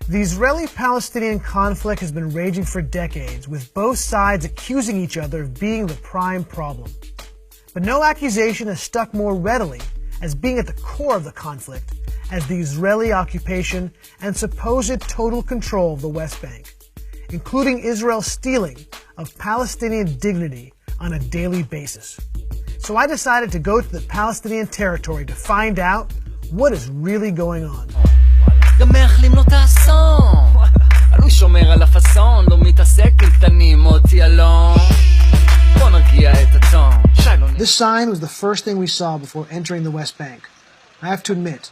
The Israeli-Palestinian conflict has been raging for decades, with both sides accusing each other of being the prime problem. But no accusation has stuck more readily as being at the core of the conflict as the Israeli occupation and supposed total control of the West Bank, including Israel's stealing of Palestinian dignity on a daily basis. So I decided to go to the Palestinian territory to find out what is really going on. גם מאחלים לו את האסון, הוא שומר על הפאסון, לא מתעסק עם קטנים אותי אלון. בוא נרגיע את הטון. This sign was the first thing we saw before entering the West Bank. I have to admit,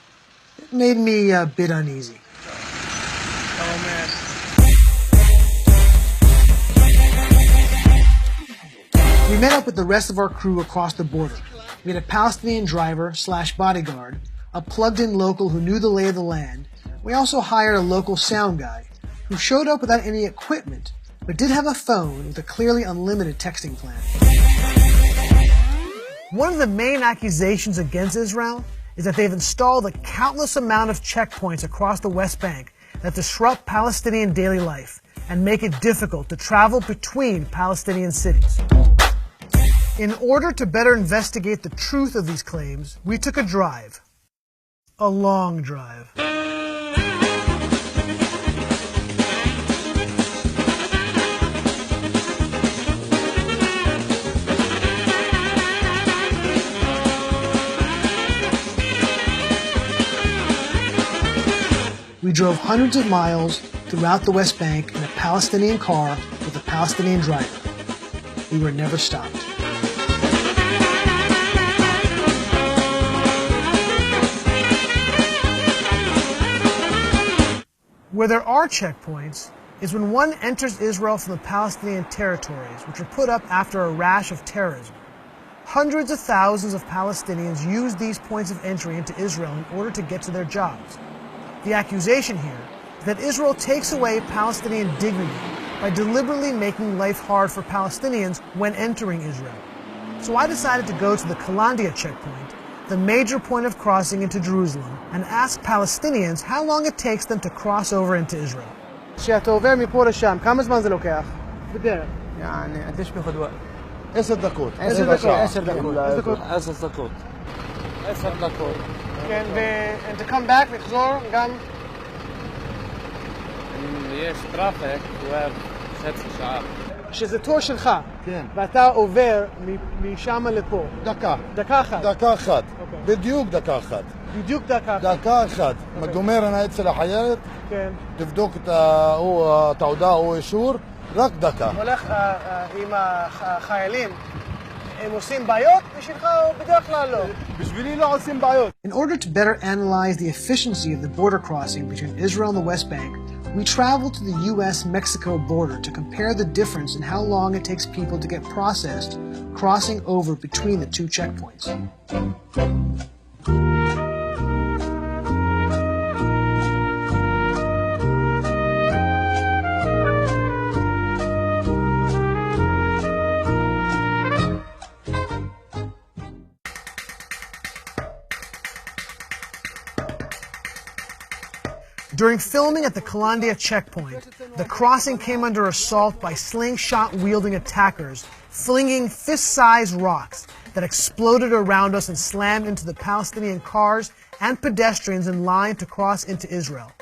it made me a bit uneasy. Oh man. We met up with the rest of our crew across the border. We had a Palestinian driver / bodyguard, a plugged-in local who knew the lay of the land. We also hired a local sound guy who showed up without any equipment, but did have a phone with a clearly unlimited texting plan. One of the main accusations against Israel is that they've installed a countless amount of checkpoints across the West Bank that disrupt Palestinian daily life and make it difficult to travel between Palestinian cities. In order to better investigate the truth of these claims, we took a drive. A long drive. We drove hundreds of miles throughout the West Bank in a Palestinian car with a Palestinian driver. We were never stopped. Where there are checkpoints is when one enters Israel from the Palestinian territories, which were put up after a rash of terrorism. Hundreds of thousands of Palestinians use these points of entry into Israel in order to get to their jobs. The accusation here is that Israel takes away Palestinian dignity by deliberately making life hard for Palestinians when entering Israel. So I decided to go to the Kalandia checkpoint, the major point of crossing into Jerusalem, and ask Palestinians how long it takes them to cross over into Israel. כשאתה עובר מפה לשם, כמה זמן זה לוקח? בדרך. يعني قديش بياخد وقت؟ 10 דקות. 10 דקות. כן, and to come back, לחזור גם? אם יש טראפיק, עובר חצי שעה. שזה תור שלך, כן. ואתה עובר משם לפה. דקה. דקה אחת. דקה אחת. אוקיי. בדיוק דקה אחת. בדיוק דקה אחת. דקה אחת. גומר אני אצל החיירת, כן. תבדוק את התעודה או אישור, רק דקה. הולך עם החיילים, הם עושים בעיות בשבילך או בדרך כלל לא? בשבילי לא עושים בעיות. In order to better analyze the efficiency of the border crossing between Israel and the West Bank, we traveled to the U.S.-Mexico border to compare the difference in how long it takes people to get processed crossing over between the two checkpoints. During filming at the Kalandia checkpoint, the crossing came under assault by slingshot-wielding attackers, flinging fist-sized rocks that exploded around us and slammed into the Palestinian cars and pedestrians in line to cross into Israel.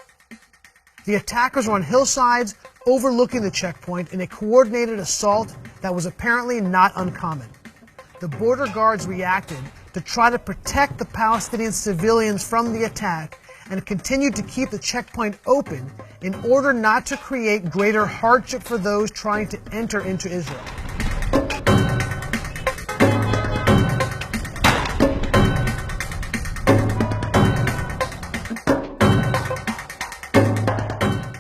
The attackers were on hillsides overlooking the checkpoint in a coordinated assault that was apparently not uncommon. The border guards reacted to try to protect the Palestinian civilians from the attack and continued to keep the checkpoint open in order not to create greater hardship for those trying to enter into Israel.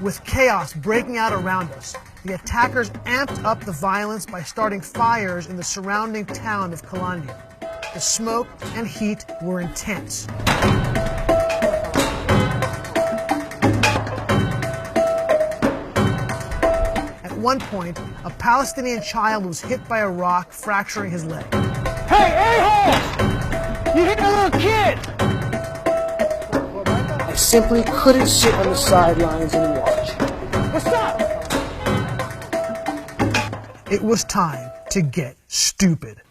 With chaos breaking out around us, the attackers amped up the violence by starting fires in the surrounding town of Kalandia. The smoke and heat were intense. At one point, a Palestinian child was hit by a rock, fracturing his leg. Hey, a-hole! You hit a little kid! I simply couldn't sit on the sidelines and watch. It was time to get stupid.